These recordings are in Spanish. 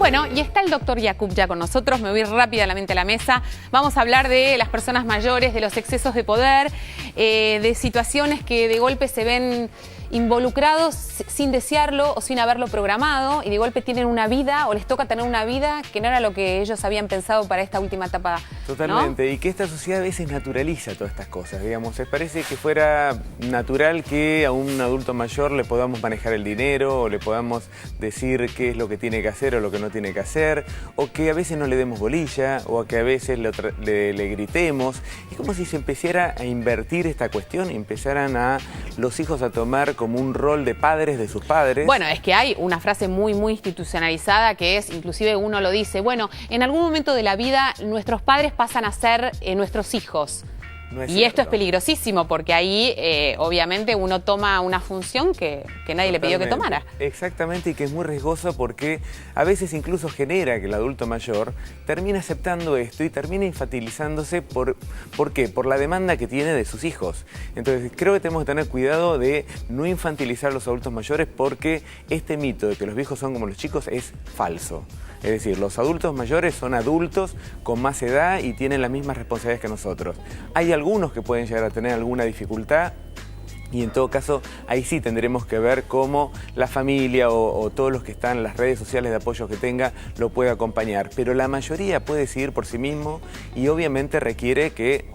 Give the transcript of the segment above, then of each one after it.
Bueno, y está el doctor Yacoub ya con nosotros. Me voy rápidamente a la mesa. Vamos a hablar de las personas mayores, de los excesos de poder, de situaciones que de golpe se ven involucrados sin desearlo o sin haberlo programado y de golpe tienen una vida o les toca tener una vida que no era lo que ellos habían pensado para esta última etapa. Totalmente, ¿no? Y que esta sociedad a veces naturaliza todas estas cosas, digamos. Parece que fuera natural que a un adulto mayor le podamos manejar el dinero o le podamos decir qué es lo que tiene que hacer o lo que no tiene que hacer, o que a veces no le demos bolilla o que a veces le gritemos. Es como si se empezara a invertir esta cuestión y empezaran a los hijos a tomar como un rol de padres de sus padres. Bueno, es que hay una frase muy institucionalizada que es, inclusive uno lo dice, bueno, en algún momento de la vida nuestros padres pasan a ser nuestros hijos. No es y cierto. esto es peligrosísimo porque ahí obviamente uno toma una función que nadie le pidió que tomara. Exactamente, y que es muy riesgoso porque a veces incluso genera que el adulto mayor termine aceptando esto y termine infantilizándose. ¿Por qué? Por la demanda que tiene de sus hijos. Entonces creo que tenemos que tener cuidado de no infantilizar a los adultos mayores porque este mito de que los viejos son como los chicos es falso. Es decir, los adultos mayores son adultos con más edad y tienen las mismas responsabilidades que nosotros. Hay algunos que pueden llegar a tener alguna dificultad y en todo caso ahí sí tendremos que ver cómo la familia o todos los que están en las redes sociales de apoyo que tenga lo puede acompañar. Pero la mayoría puede decidir por sí mismo y obviamente requiere que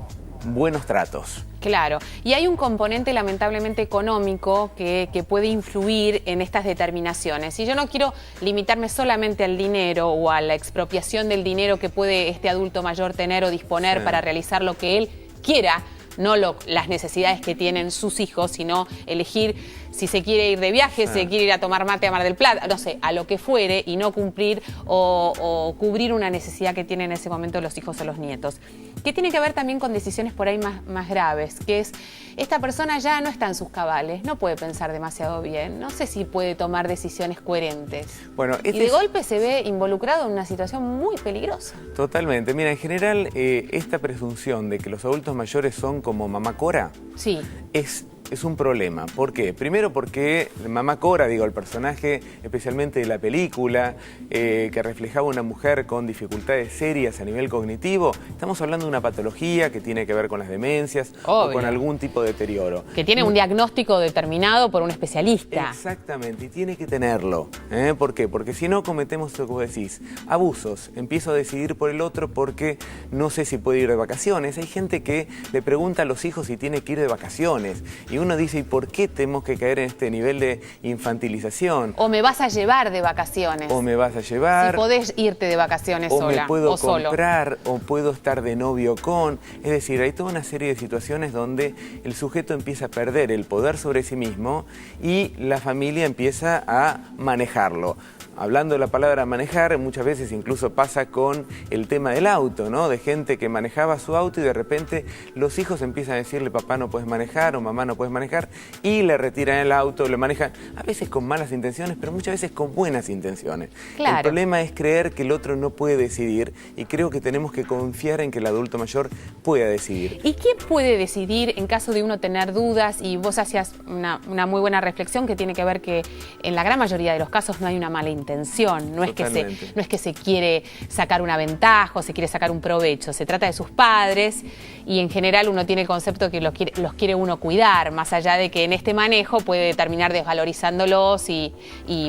buenos tratos. Claro, y hay un componente lamentablemente económico que puede influir en estas determinaciones. Y yo no quiero limitarme solamente al dinero o a la expropiación del dinero que puede este adulto mayor tener o disponer para realizar lo que él quiera, no las necesidades que tienen sus hijos, sino elegir si se quiere ir de viaje, si se quiere ir a tomar mate a Mar del Plata, no sé, a lo que fuere y no cumplir o cubrir una necesidad que tienen en ese momento los hijos o los nietos. Que tiene que ver también con decisiones por ahí más graves, que es, esta persona ya no está en sus cabales, no puede pensar demasiado bien, no sé si puede tomar decisiones coherentes. Bueno, y de golpe se ve involucrado en una situación muy peligrosa. Totalmente. Mira, en general, esta presunción de que los adultos mayores son como mamá Cora, sí, es un problema. ¿Por qué? Primero porque mamá Cora, digo, el personaje especialmente de la película, que reflejaba una mujer con dificultades serias a nivel cognitivo, estamos hablando de una patología que tiene que ver con las demencias o con algún tipo de deterioro. Que tiene un diagnóstico determinado por un especialista. Exactamente, y tiene que tenerlo. ¿Por qué? Porque si no cometemos lo que vos decís, abusos. Empiezo a decidir por el otro porque no sé si puede ir de vacaciones. Hay gente que le pregunta a los hijos si tiene que ir de vacaciones. Y uno dice, ¿y por qué tenemos que caer en este nivel de infantilización? O me vas a llevar de vacaciones. O me vas a llevar. Si podés irte de vacaciones sola. O me puedo o solo. comprar, o puedo estar de novio con. Es decir, hay toda una serie de situaciones donde el sujeto empieza a perder el poder sobre sí mismo y la familia empieza a manejarlo. Hablando de la palabra manejar, muchas veces incluso pasa con el tema del auto, ¿no? De gente que manejaba su auto y de repente los hijos empiezan a decirle, papá no puedes manejar o mamá no puedes manejar, y le retiran el auto, lo manejan, a veces con malas intenciones, pero muchas veces con buenas intenciones. Claro. El problema es creer que el otro no puede decidir y creo que tenemos que confiar en que el adulto mayor pueda decidir. ¿Y quién puede decidir en caso de uno tener dudas? Y vos hacías una muy buena reflexión que tiene que ver que en la gran mayoría de los casos no hay una mala intención, no es que se quiere sacar una ventaja o se quiere sacar un provecho, se trata de sus padres y en general uno tiene el concepto que los quiere uno cuidar, más allá de que en este manejo puede terminar desvalorizándolos y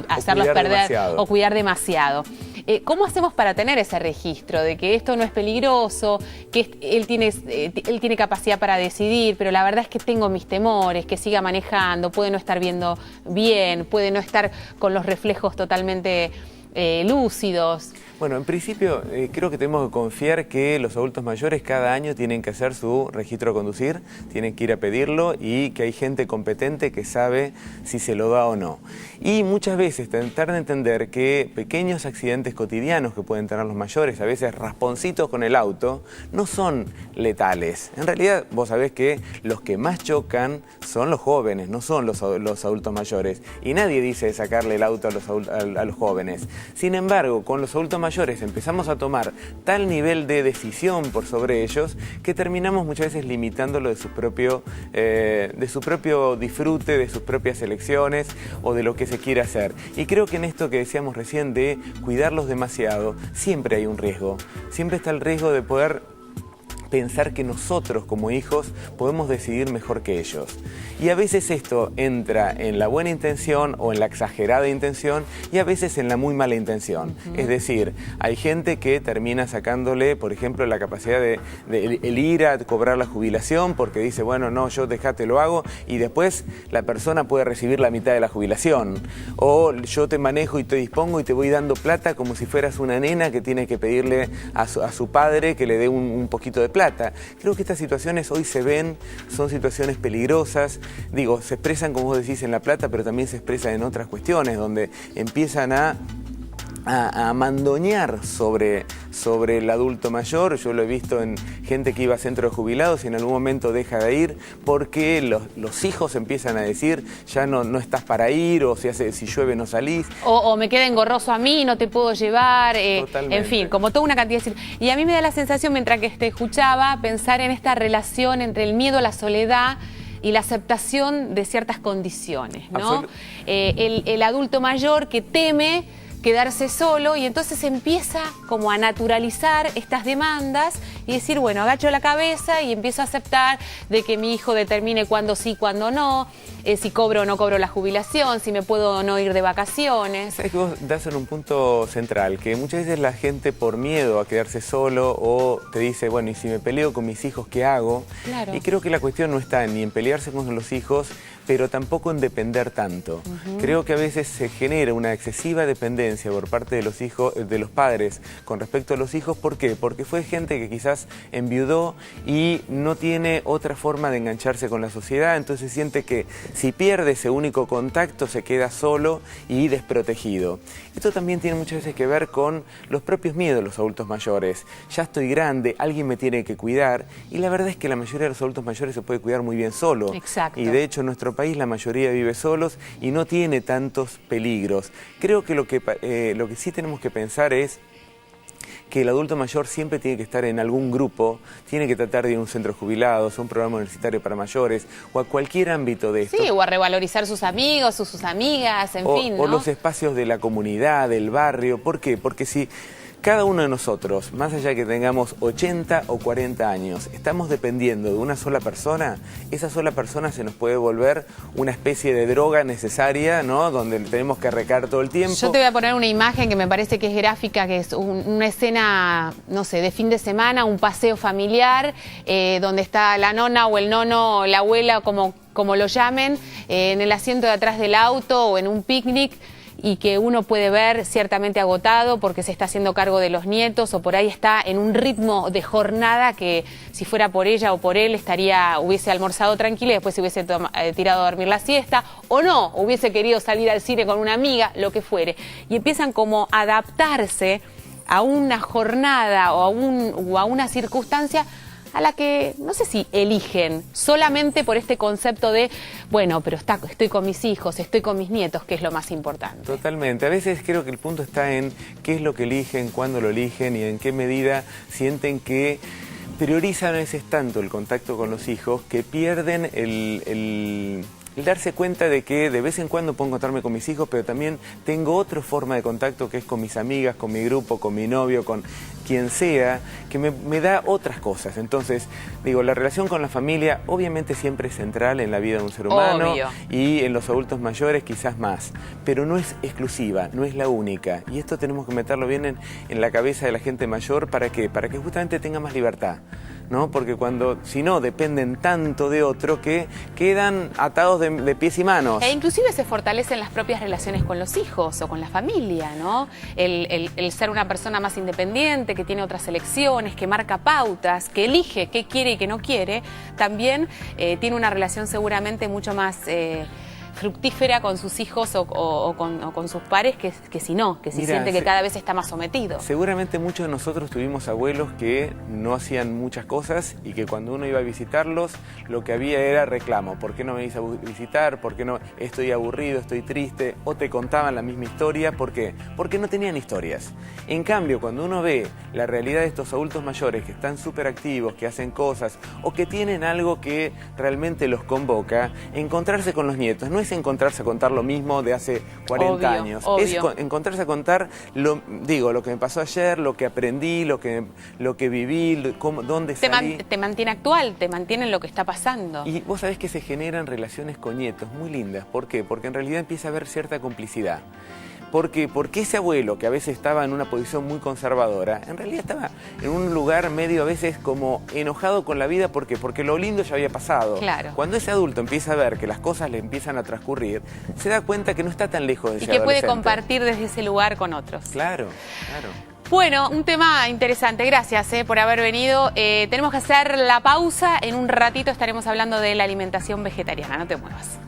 hacerlos perder demasiado. O cuidar demasiado. ¿Cómo hacemos para tener ese registro de que esto no es peligroso, que él tiene capacidad para decidir, pero la verdad es que tengo mis temores, que siga manejando, puede no estar viendo bien, puede no estar con los reflejos totalmente lúcidos? Bueno, en principio creo que tenemos que confiar que los adultos mayores cada año tienen que hacer su registro de conducir, tienen que ir a pedirlo y que hay gente competente que sabe si se lo da o no. Y muchas veces tratar de entender que pequeños accidentes cotidianos que pueden tener los mayores, a veces rasponcitos con el auto, no son letales. En realidad vos sabés que los que más chocan son los jóvenes, no son los adultos mayores. Y nadie dice sacarle el auto a los jóvenes. Sin embargo, con los adultos mayores empezamos a tomar tal nivel de decisión por sobre ellos que terminamos muchas veces limitándolo de su propio disfrute, de sus propias elecciones o de lo que se quiere hacer. Y creo que en esto que decíamos recién de cuidarlos demasiado, siempre hay un riesgo. Siempre está el riesgo de poder pensar que nosotros como hijos podemos decidir mejor que ellos. Y a veces esto entra en la buena intención o en la exagerada intención y a veces en la muy mala intención. Es decir, hay gente que termina sacándole, por ejemplo, la capacidad de el ir a cobrar la jubilación porque dice, bueno, no, yo dejate, lo hago, y después la persona puede recibir la mitad de la jubilación. O yo te manejo y te dispongo y te voy dando plata como si fueras una nena que tiene que pedirle a su padre que le dé un poquito de plata. Creo que estas situaciones hoy se ven, son situaciones peligrosas. Digo, se expresan, como vos decís, en La Plata, pero también se expresan en otras cuestiones, donde empiezan a mandonear sobre el adulto mayor. Yo lo he visto en gente que iba a centros de jubilados y en algún momento deja de ir porque los hijos empiezan a decir, ya no estás para ir, o si llueve no salís. O me queda engorroso a mí, no te puedo llevar, Totalmente. En fin, como toda una cantidad de... Y a mí me da la sensación, mientras que te escuchaba, pensar en esta relación entre el miedo a la soledad y la aceptación de ciertas condiciones, ¿no? El adulto mayor que teme quedarse solo y entonces empieza como a naturalizar estas demandas y decir, bueno, agacho la cabeza y empiezo a aceptar de que mi hijo determine cuándo sí, cuándo no, si cobro o no cobro la jubilación, si me puedo o no ir de vacaciones. Es que vos das en un punto central, que muchas veces la gente por miedo a quedarse solo o te dice, bueno, ¿y si me peleo con mis hijos, qué hago? Claro. Y creo que la cuestión no está ni en pelearse con los hijos, pero tampoco en depender tanto. Creo que a veces se genera una excesiva dependencia por parte de los hijos, de los padres con respecto a los hijos. ¿Por qué? Porque fue gente que quizás enviudó y no tiene otra forma de engancharse con la sociedad, entonces siente que si pierde ese único contacto se queda solo y desprotegido. Esto también tiene muchas veces que ver con los propios miedos de los adultos mayores. Ya estoy grande, alguien me tiene que cuidar, y la verdad es que la mayoría de los adultos mayores se puede cuidar muy bien solo. Exacto. Y de hecho en nuestro país la mayoría vive solos y no tiene tantos peligros. Creo que lo que sí tenemos que pensar es que el adulto mayor siempre tiene que estar en algún grupo, tiene que tratar de ir a un centro de jubilados, a un programa universitario para mayores, o a cualquier ámbito de esto. Sí, o a revalorizar sus amigos o sus amigas, en fin, ¿no? O los espacios de la comunidad, del barrio. ¿Por qué? Porque si cada uno de nosotros, más allá de que tengamos 80 o 40 años, estamos dependiendo de una sola persona, esa sola persona se nos puede volver una especie de droga necesaria, ¿no? Donde tenemos que recargar todo el tiempo. Yo te voy a poner una imagen que me parece que es gráfica, que es una escena, no sé, de fin de semana, un paseo familiar, donde está la nona o el nono, o la abuela, como lo llamen, en el asiento de atrás del auto o en un picnic, y que uno puede ver ciertamente agotado porque se está haciendo cargo de los nietos o por ahí está en un ritmo de jornada que si fuera por ella o por él hubiese almorzado tranquilo y después se hubiese tirado a dormir la siesta, o no, hubiese querido salir al cine con una amiga, lo que fuere. Y empiezan como a adaptarse a una jornada o a una circunstancia a la que no sé si eligen, solamente por este concepto de, bueno, pero estoy con mis hijos, estoy con mis nietos, que es lo más importante. Totalmente. A veces creo que el punto está en qué es lo que eligen, cuándo lo eligen y en qué medida sienten que priorizan a veces tanto el contacto con los hijos que pierden el darse cuenta de que de vez en cuando puedo encontrarme con mis hijos, pero también tengo otra forma de contacto que es con mis amigas, con mi grupo, con mi novio, con quien sea, que me da otras cosas. Entonces, digo, la relación con la familia obviamente siempre es central en la vida de un ser humano. Obvio. Y en los adultos mayores quizás más, pero no es exclusiva, no es la única. Y esto tenemos que meterlo bien en la cabeza de la gente mayor. ¿Para qué? Para que justamente tenga más libertad, ¿no? Porque si no, dependen tanto de otro que quedan atados de pies y manos. E inclusive se fortalecen las propias relaciones con los hijos o con la familia, ¿no? El ser una persona más independiente, que tiene otras elecciones, que marca pautas, que elige qué quiere y qué no quiere, también tiene una relación seguramente mucho más fructífera con sus hijos o con sus pares que si no, que si Mira, siente que cada vez está más sometido. Seguramente muchos de nosotros tuvimos abuelos que no hacían muchas cosas y que cuando uno iba a visitarlos lo que había era reclamo. ¿Por qué no me venís a visitar? ¿Por qué no? Estoy aburrido, estoy triste. O te contaban la misma historia. ¿Por qué? Porque no tenían historias. En cambio, cuando uno ve la realidad de estos adultos mayores que están súper activos, que hacen cosas o que tienen algo que realmente los convoca, encontrarse con los nietos no es encontrarse a contar lo mismo de hace 40 años. Obvio. Es encontrarse a contar lo que me pasó ayer, lo que aprendí, lo que viví, dónde salí. Te mantiene actual, te mantiene en lo que está pasando. Y vos sabés que se generan relaciones con nietos muy lindas. ¿Por qué? Porque en realidad empieza a haber cierta complicidad. ¿Por qué? Porque ese abuelo que a veces estaba en una posición muy conservadora, en realidad estaba en un lugar medio a veces como enojado con la vida. ¿Por qué? Porque lo lindo ya había pasado. Claro. Cuando ese adulto empieza a ver que las cosas le empiezan a transcurrir, se da cuenta que no está tan lejos de ser Y que puede adolescente. compartir desde ese lugar con otros. Claro, claro. Bueno, un tema interesante. Gracias por haber venido. Tenemos que hacer la pausa. En un ratito estaremos hablando de la alimentación vegetariana. No te muevas.